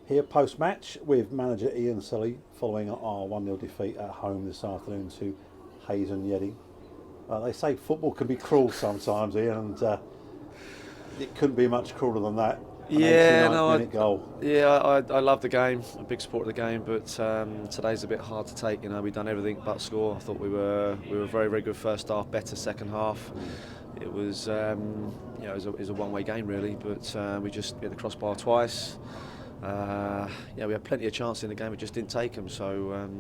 Here post-match with manager Ian Selley following our 1-0 defeat at home this afternoon to Hayes and Yeading. They say football can be cruel sometimes, Ian, and it couldn't be much crueler than that. An 89th minute goal. I love the game. I'm a big supporter of the game, but today's a bit hard to take. You know, we've done everything but score. I thought we were very, very good first half, better second half. It was it was a one-way game really, but we just hit the crossbar twice. We had plenty of chances in the game, we just didn't take them. So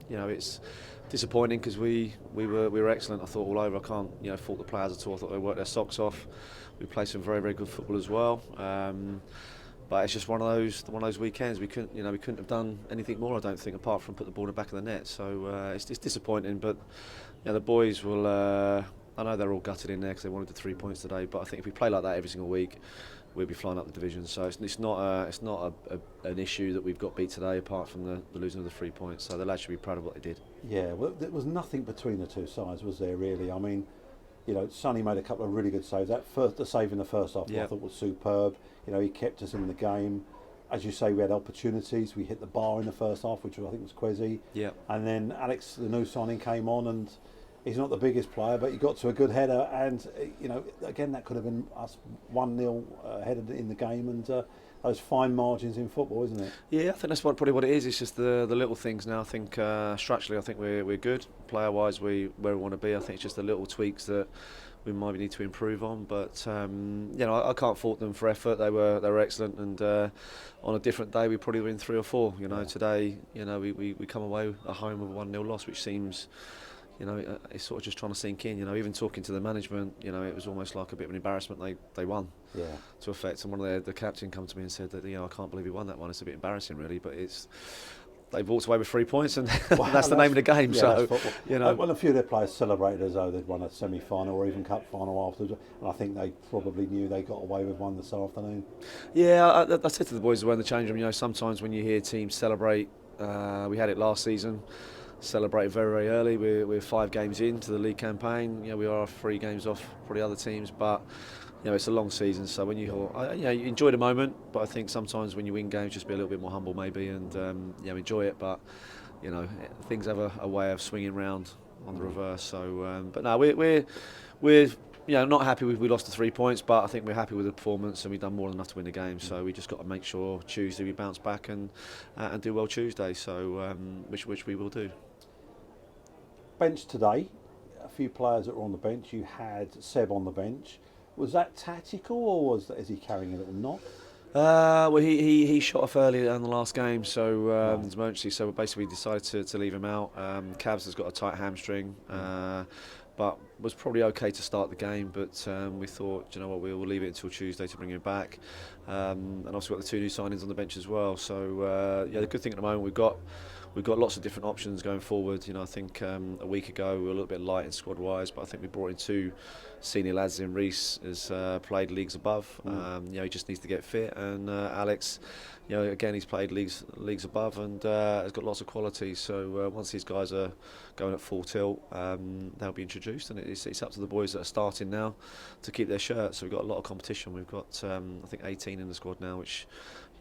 it's disappointing because we were excellent. I thought all over. I can't fault the players at all. I thought they worked their socks off. We played some very, very good football as well. But it's just one of those weekends. We couldn't have done anything more, I don't think, apart from put the ball in the back of the net. So it's disappointing. But the boys will. I know they're all gutted in there because they wanted the 3 points today. But I think if we play like that every single week, we'll be flying up the division. So it's not an issue that we've got beat today, apart from the losing of the 3 points. So the lads should be proud of what they did. Yeah, well, there was nothing between the two sides, was there really? I mean, Sonny made a couple of really good saves. The save in the first half, I thought was superb. He kept us in the game. As you say, we had opportunities. We hit the bar in the first half, which I think was Quezzy. Yeah. And then Alex, the new signing, came on, and he's not the biggest player, but he got to a good header. And again, that could have been us 1-0 headed in the game, and those fine margins in football, isn't it? Yeah, I think that's probably what it is. It's just the little things now. I think structurally, I think we're good. Player-wise, where we want to be. I think it's just the little tweaks that we might need to improve on. But I can't fault them for effort. They were excellent, and on a different day, we probably win 3 or 4. Today, we come away at home with a 1-0 loss, which seems. It's sort of just trying to sink in. Even talking to the management, it was almost like a bit of an embarrassment. They won, to effect. And one of the captain come to me and said that I can't believe we won that one. It's a bit embarrassing, really, but they've walked away with 3 points, and that's the name of the game. Yeah, so well, a few of their players celebrated as though they'd won a semi-final or even cup final afterwards, and I think they probably knew they got away with one this afternoon. Yeah, I said to the boys as well in the change room. Sometimes when you hear teams celebrate, we had it last season. Celebrated very, very early. We're 5 games into the league campaign. We are 3 games off probably other teams, but it's a long season. So when you enjoy the moment, but I think sometimes when you win games, just be a little bit more humble maybe, and enjoy it. But things have a way of swinging round on the reverse. So, but no, we're not happy we lost the 3 points, but I think we're happy with the performance, and we've done more than enough to win the game. So we just got to make sure Tuesday we bounce back and do well Tuesday. So which we will do. Bench today, a few players that were on the bench. You had Seb on the bench. Was that tactical, or is he carrying a little knock? Well, he shot off early in the last game, so there's emergency. So basically, we decided to leave him out. Cavs has got a tight hamstring, but was probably okay to start the game. But we thought, we'll leave it until Tuesday to bring him back. And also got the 2 new signings on the bench as well. So the good thing at the moment we've got lots of different options going forward. I think a week ago we were a little bit light in squad-wise, but I think we brought in 2 senior lads in. Reece has played leagues above. He just needs to get fit, and Alex, again he's played leagues above and has got lots of quality. So once these guys are going at full tilt, they'll be introduced, and it's up to the boys that are starting now to keep their shirt. So we've got a lot of competition. We've got I think 18 in the squad now, which.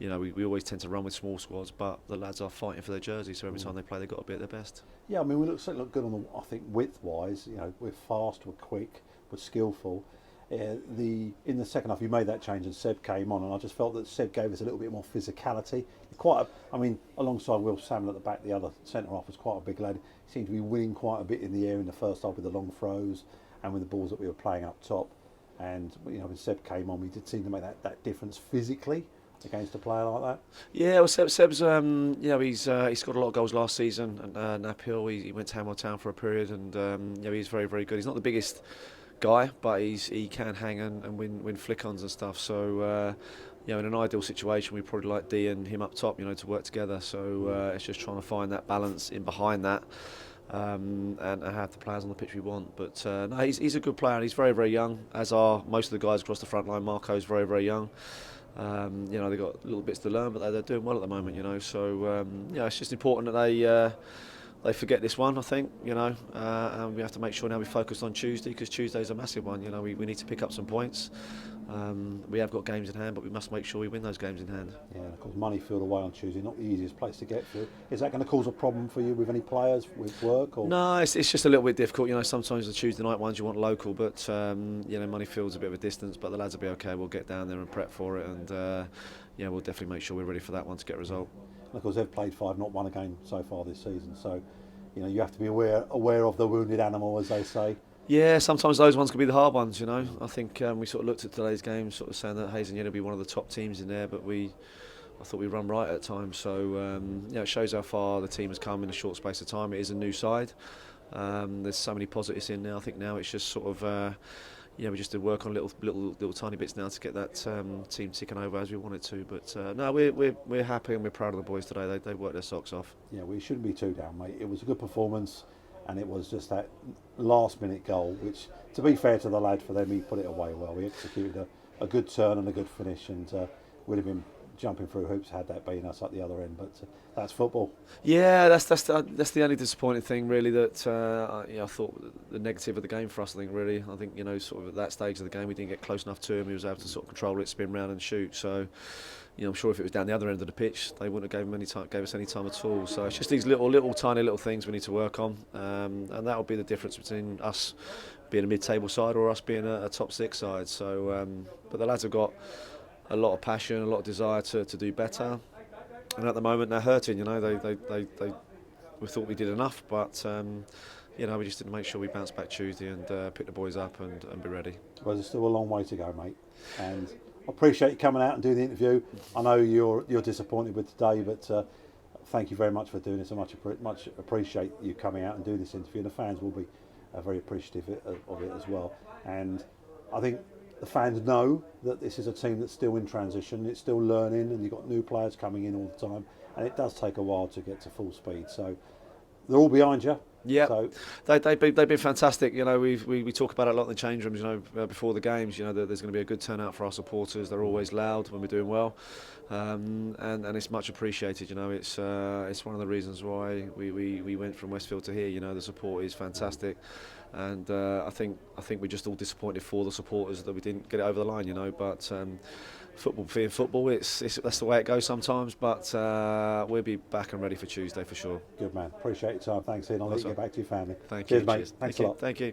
We always tend to run with small squads, but the lads are fighting for their jersey, so every time they play, they've got to be at their best. Yeah, I mean, we look good on I think width-wise. We're fast, we're quick, we're skillful. In the second half, you made that change and Seb came on, and I just felt that Seb gave us a little bit more physicality. Alongside Will Salmon at the back, the other centre half was quite a big lad. He seemed to be winning quite a bit in the air in the first half with the long throws and with the balls that we were playing up top. And when Seb came on, we did seem to make that difference physically against a player like that. Yeah, well, Seb's he scored a lot of goals last season at Nap Hill. He went to Hamilton Town for a period, and he's very, very good. He's not the biggest guy, but he can hang and win flick-ons and stuff. So in an ideal situation, we'd probably like Dee and him up top, to work together. So it's just trying to find that balance in behind that. And have the players on the pitch we want. But no, he's a good player, and he's very, very young, as are most of the guys across the front line. Marco's very, very young. They've got little bits to learn, but they're doing well at the moment, So it's just important that they forget this one, I think, and we have to make sure now we focus on Tuesday, because Tuesday's a massive one. We need to pick up some points. We have got games in hand, but we must make sure we win those games in hand. Yeah, of course, Moneyfield away on Tuesday, not the easiest place to get to. Is that going to cause a problem for you with any players, with work? Or? No, it's just a little bit difficult. Sometimes the Tuesday night ones you want local, but Moneyfield's a bit of a distance, but the lads will be okay. We'll get down there and prep for it, and we'll definitely make sure we're ready for that one to get a result. And of course, they've played 5, not won a game so far this season, so you have to be aware of the wounded animal, as they say. Yeah, sometimes those ones can be the hard ones. I think we sort of looked at today's game, sort of saying that Hayes and Yeading will be one of the top teams in there, but I thought we run right at times. So it shows how far the team has come in a short space of time. It is a new side. There's so many positives in there. I think now it's just sort of we just did work on little tiny bits now to get that team ticking over as we want it to. But no, we're happy and we're proud of the boys today. They worked their socks off. Yeah, we shouldn't be too down, mate. It was a good performance, and it was just that last-minute goal, which, to be fair to the lad, for them, he put it away well. We executed a good turn and a good finish, and we'd have been jumping through hoops had that been us at the other end, but that's football. Yeah, that's the only disappointing thing, really. That I thought the negative of the game for us. I think sort of at that stage of the game we didn't get close enough to him. He was able to sort of control it, spin round and shoot. So I'm sure if it was down the other end of the pitch, they wouldn't have gave us any time at all. So it's just these tiny little things we need to work on, and that will be the difference between us being a mid-table side or us being a top 6 side. So, but the lads have got a lot of passion, a lot of desire to do better, and at the moment they're hurting. We thought we did enough, but we just didn't make sure we bounced back Tuesday and pick the boys up and be ready. Well, there's still a long way to go, mate, and I appreciate you coming out and doing the interview. I know you're disappointed with today, but thank you very much for doing this. I much appreciate you coming out and doing this interview, and the fans will be very appreciative of it as well. And I think the fans know that this is a team that's still in transition, it's still learning, and you've got new players coming in all the time, and it does take a while to get to full speed. So they're all behind you. Yeah, so they've been fantastic. We talk about it a lot in the change rooms. Before the games, there's going to be a good turnout for our supporters. They're always loud when we're doing well, and it's much appreciated. It's one of the reasons why we went from Westfield to here. The support is fantastic, and I think we're just all disappointed for the supporters that we didn't get it over the line. But football being football, that's the way it goes sometimes. But we'll be back and ready for Tuesday for sure. Good man. Appreciate your time. Thanks, Ian. I'll let you get back to your family. Thank Cheers, you, mate. Thanks a lot. Thank you.